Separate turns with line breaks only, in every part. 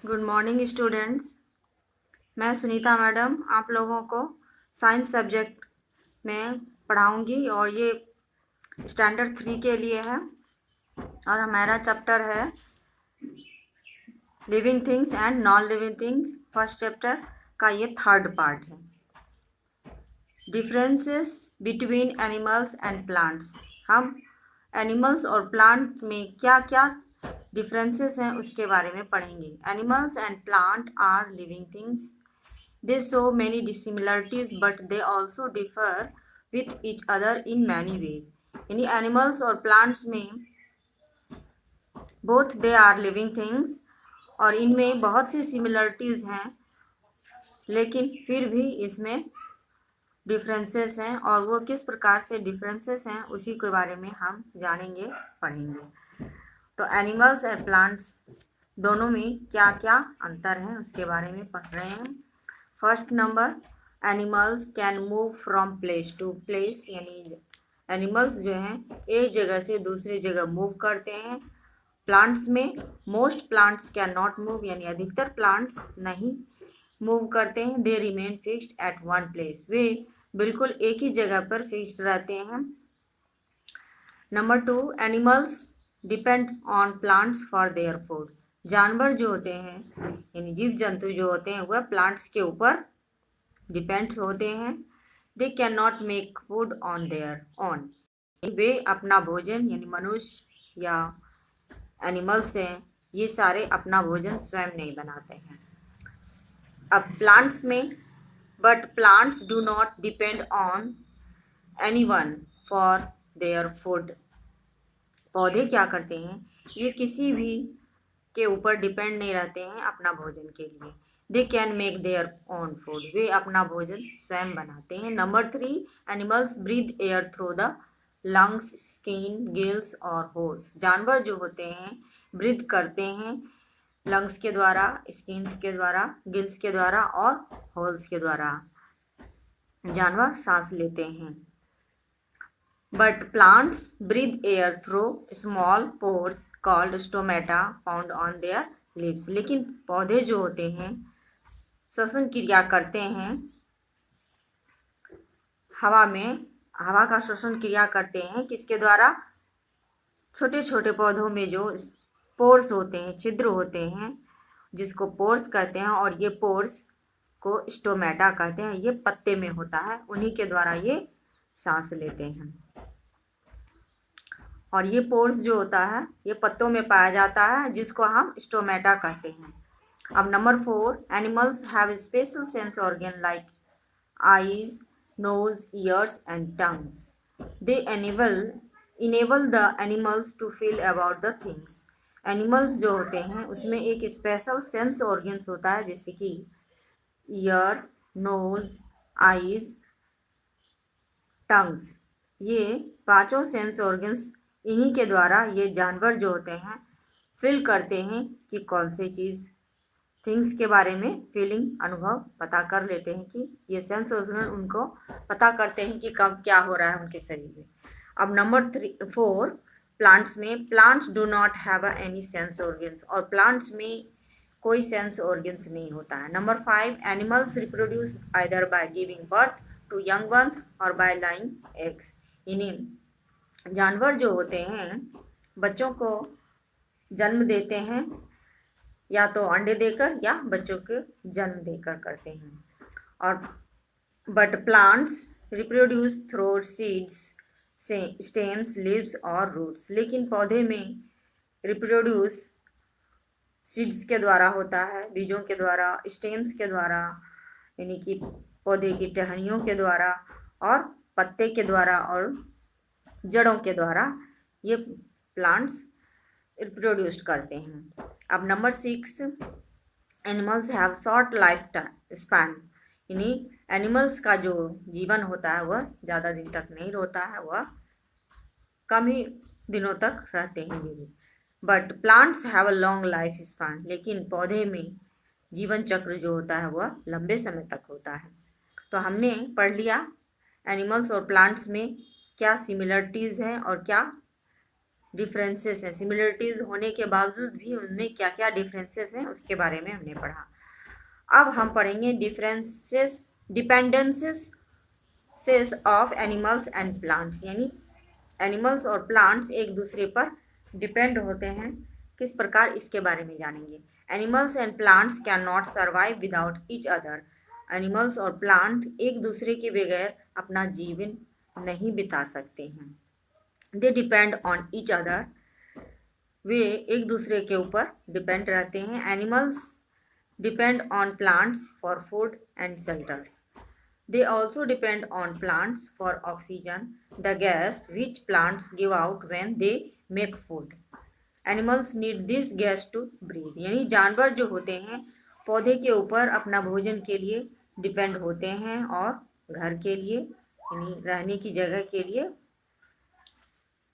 Good morning students. मैं Sunita madam आप लोगों को साइंस सब्जेक्ट में पढ़ाऊंगी और ये स्टैंडर्ड 3 के लिए है और हमारा चैप्टर है living things and non living things. First chapter का ये थर्ड पार्ट है, differences between animals and plants. हम एनिमल्स और प्लांट में क्या क्या डिफरेंसेस हैं उसके बारे में पढ़ेंगे। Animals and plant are living things. They show many dissimilarities but they also differ with each other in many ways. यानी एनिमल्स और प्लांट्स में both they are living things और इनमें बहुत सी सिमिलरिटीज़ हैं, लेकिन फिर भी इसमें डिफरेंसेस हैं और वो किस प्रकार से डिफरेंसेस हैं उसी के बारे में हम जानेंगे, पढ़ेंगे। तो एनिमल्स और प्लांट्स दोनों में क्या क्या अंतर हैं उसके बारे में पढ़ रहे हैं। First number, animals can move from place to place. यानी एनिमल्स जो हैं एक जगह से दूसरी जगह मूव करते हैं। प्लांट्स में most plants can not move, यानी अधिकतर प्लांट्स नहीं मूव करते हैं। They remain fixed at one place. वे बिल्कुल एक ही जगह पर फिक्स्ड रहते हैं। Number 2, animals depend on plants for their food. जानवर जो होते हैं यानी जीव जंतु जो होते हैं वह प्लांट्स के ऊपर डिपेंड होते हैं। They can not make food on their own. वे अपना भोजन यानी मनुष्य या एनिमल्स हैं ये सारे अपना भोजन स्वयं नहीं बनाते हैं। अब प्लांट्स में, but plants do not depend on anyone for their food. पौधे क्या करते हैं, ये किसी भी के ऊपर डिपेंड नहीं रहते हैं अपना भोजन के लिए। They can make their own food. वे अपना भोजन स्वयं बनाते हैं। Number 3, animals breathe air through the lungs, skin, gills और होल्स। जानवर जो होते हैं ब्रीथ करते हैं लंग्स के द्वारा, स्किन के द्वारा, गिल्स के द्वारा और होल्स के द्वारा जानवर सांस लेते हैं। But plants breathe air through small pores called stomata found on their leaves. लेकिन पौधे जो होते हैं श्वसन क्रिया करते हैं हवा में, हवा का श्वसन क्रिया करते हैं किसके द्वारा, छोटे छोटे पौधों में जो पोर्स होते हैं, छिद्र होते हैं जिसको पोर्स कहते हैं, और ये पोर्स को स्टोमेटा कहते हैं। ये पत्ते में होता है, उन्हीं के द्वारा ये सांस लेते हैं। और ये पोर्स जो होता है ये पत्तों में पाया जाता है जिसको हम स्टोमेटा कहते हैं। अब number 4, animals have special sense organ like eyes, nose, ears and tongues. They enable the animals to feel about the things. Animals जो होते हैं उसमें एक स्पेशल सेंस ऑर्गन्स होता है जैसे कि ईयर, नोज, आईज, टंग्स। ये पांचों सेंस ऑर्गन्स इन्हीं के द्वारा ये जानवर जो होते हैं फील करते हैं कि कौन सी चीज़, थिंग्स के बारे में फीलिंग, अनुभव पता कर लेते हैं कि ये सेंस ऑर्गन उनको पता करते हैं कि कब क्या हो रहा है उनके शरीर में। अब नंबर 4, प्लांट्स में, plants do not have any sense organs. और प्लांट्स में कोई सेंस ऑर्गन्स नहीं होता है। Number 5, animals reproduce either by giving birth to young ones और बाय लाइंग एग्स। इन्हें जानवर जो होते हैं बच्चों को जन्म देते हैं या तो अंडे देकर या बच्चों के जन्म देकर करते हैं। और but plants reproduce through seeds, stems, leaves और रूट्स। लेकिन पौधे में रिप्रोड्यूस सीड्स के द्वारा होता है, बीजों के द्वारा, स्टेम्स के द्वारा यानी कि पौधे की टहनियों के द्वारा, और पत्ते के द्वारा और जड़ों के द्वारा ये प्लांट्स रिप्रोड्यूस करते हैं। अब number 6, animals have short life span. यानी एनिमल्स का जो जीवन होता है वह ज़्यादा दिन तक नहीं रहता है, वह कम ही दिनों तक रहते हैं ये भी। But plants have a long life span. लेकिन पौधे में जीवन चक्र जो होता है वह लंबे समय तक होता है। तो हमने पढ़ लिया एनिमल्स और प्लांट्स में क्या सिमिलरिटीज़ हैं और क्या डिफरेंसेस हैं, सिमिलरिटीज होने के बावजूद भी उनमें क्या क्या डिफरेंसेस हैं उसके बारे में हमने पढ़ा। अब हम पढ़ेंगे डिपेंडेंसेस ऑफ एनिमल्स एंड प्लांट्स, यानी एनिमल्स और प्लांट्स एक दूसरे पर डिपेंड होते हैं किस प्रकार, इसके बारे में जानेंगे। Animals and plants can not survive without each other. Animals और प्लांट एक दूसरे के बगैर अपना जीवन नहीं बिता सकते हैं। They depend on each other, वे एक दूसरे के ऊपर डिपेंड रहते हैं। Animals depend on plants for food and shelter. They also depend on plants for oxygen, the gas which plants give out when they make food. Animals need this gas to breathe. यानी जानवर जो होते हैं पौधे के ऊपर अपना भोजन के लिए डिपेंड होते हैं और घर के लिए यानी रहने की जगह के लिए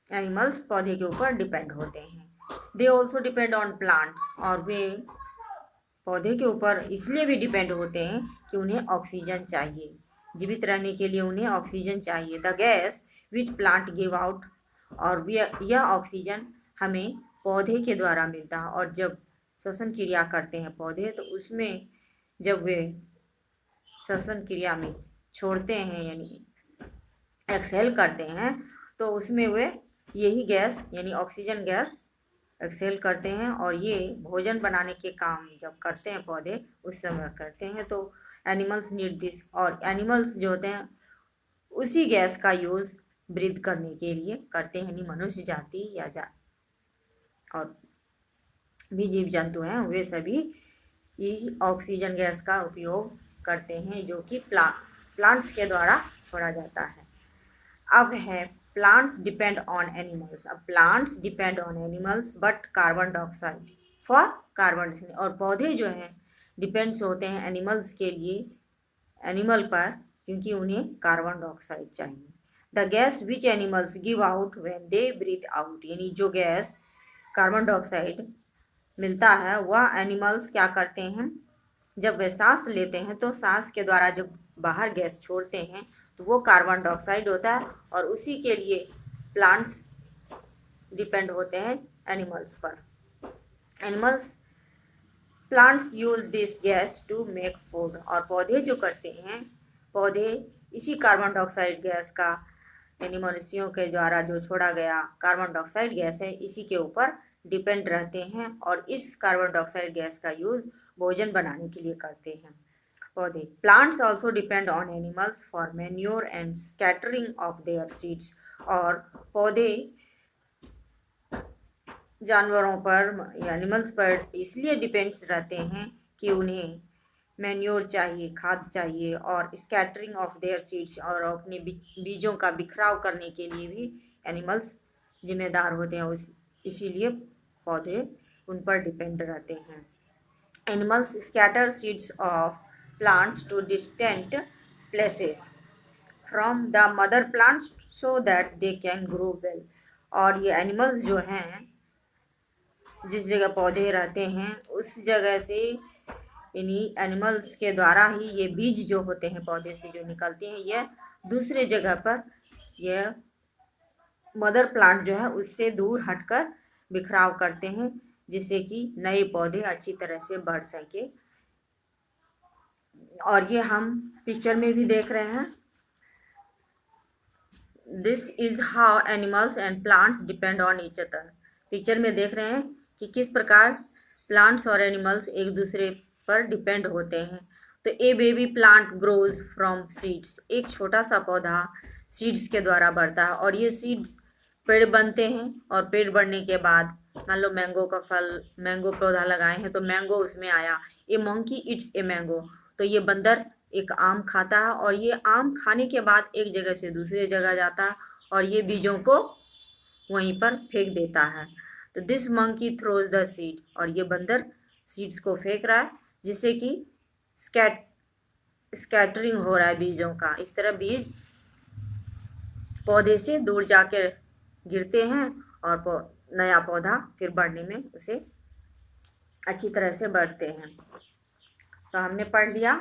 एनिमल्स पौधे के ऊपर डिपेंड होते हैं। They also depend on plants, और वे पौधे के ऊपर इसलिए भी डिपेंड होते हैं कि उन्हें ऑक्सीजन चाहिए, जीवित रहने के लिए उन्हें ऑक्सीजन चाहिए। The gas which plant give out, और यह ऑक्सीजन हमें पौधे के द्वारा मिलता है, और जब श्वसन क्रिया करते हैं पौधे तो उसमें जब वे श्वसन क्रिया में छोड़ते हैं यानी एक्सहेल करते हैं तो उसमें वे यही गैस यानी ऑक्सीजन गैस एक्सहेल करते हैं, और ये भोजन बनाने के काम जब करते हैं पौधे उस समय करते हैं। तो एनिमल्स नीड दिस, और एनिमल्स जो होते हैं उसी गैस का यूज़ ब्रीथ करने के लिए करते हैं, यानी मनुष्य जाति और भी जीव जंतु हैं वे सभी इस ऑक्सीजन गैस का उपयोग करते हैं जो कि प्लांट्स के द्वारा छोड़ा जाता है। अब है प्लांट्स डिपेंड ऑन एनिमल्स। अब plants depend on animals but carbon dioxide for carbon, और पौधे जो हैं डिपेंड्स होते हैं एनिमल्स के लिए एनिमल पर क्योंकि उन्हें कार्बन डाइऑक्साइड चाहिए। The gas which animals give out when they breathe out, यानी जो गैस कार्बन डाइऑक्साइड मिलता है वह एनिमल्स क्या करते हैं जब वे सांस लेते हैं तो सांस के द्वारा जब बाहर गैस छोड़ते हैं तो वो कार्बन डाइऑक्साइड होता है, और उसी के लिए प्लांट्स डिपेंड होते हैं एनिमल्स पर। Plants use this gas to make food, और पौधे जो करते हैं पौधे इसी कार्बन डाइऑक्साइड गैस का यानी मनुष्यों के द्वारा जो छोड़ा गया कार्बन डाइऑक्साइड गैस है इसी के ऊपर डिपेंड रहते हैं, और इस कार्बन डाइऑक्साइड गैस का यूज़ भोजन बनाने के लिए करते हैं पौधे। Plants also depend on animals for manure and scattering of their seeds, और पौधे जानवरों पर या एनिमल्स पर इसलिए डिपेंड्स रहते हैं कि उन्हें मैन्योर चाहिए, खाद चाहिए, और स्कैटरिंग ऑफ देयर सीड्स, और अपने बीजों का बिखराव करने के लिए भी एनिमल्स जिम्मेदार होते हैं, इसीलिए पौधे उन पर डिपेंड रहते हैं। Animals scatter seeds of plants to distant places from the mother plants so that they can grow well, और ये एनिमल्स जो हैं जिस जगह पौधे रहते हैं उस जगह से इन्हीं एनिमल्स के द्वारा ही ये बीज जो होते हैं पौधे से जो निकलते हैं यह दूसरे जगह पर यह मदर प्लांट जो है उससे दूर हटकर बिखराव करते हैं जिससे कि नए पौधे अच्छी तरह से बढ़ सके, और ये हम पिक्चर में भी देख रहे हैं। This is how animals and plants depend on each other. Picture में देख रहे हैं कि किस प्रकार प्लांट्स और एनिमल्स एक दूसरे पर डिपेंड होते हैं। तो a baby plant grows from seeds, एक छोटा सा पौधा सीड्स के द्वारा बढ़ता है, और ये सीड्स पेड़ बनते हैं, और पेड़ बढ़ने के बाद मान लो मैंगो पौधा लगाए हैं तो मैंगो उसमें आया। ए मंकी इट्स ए मैंगो, तो ये बंदर एक आम खाता है, और ये आम खाने के बाद एक जगह से दूसरी जगह जाता है और ये बीजों को वहीं पर फेंक देता है। तो this monkey throws the seed, और ये बंदर सीड्स को फेंक रहा है जिससे कि स्कैटरिंग हो रहा है बीजों का। इस तरह बीज पौधे से दूर जाकर गिरते हैं और नया पौधा फिर बढ़ने में उसे अच्छी तरह से बढ़ते हैं। तो हमने पढ़ लिया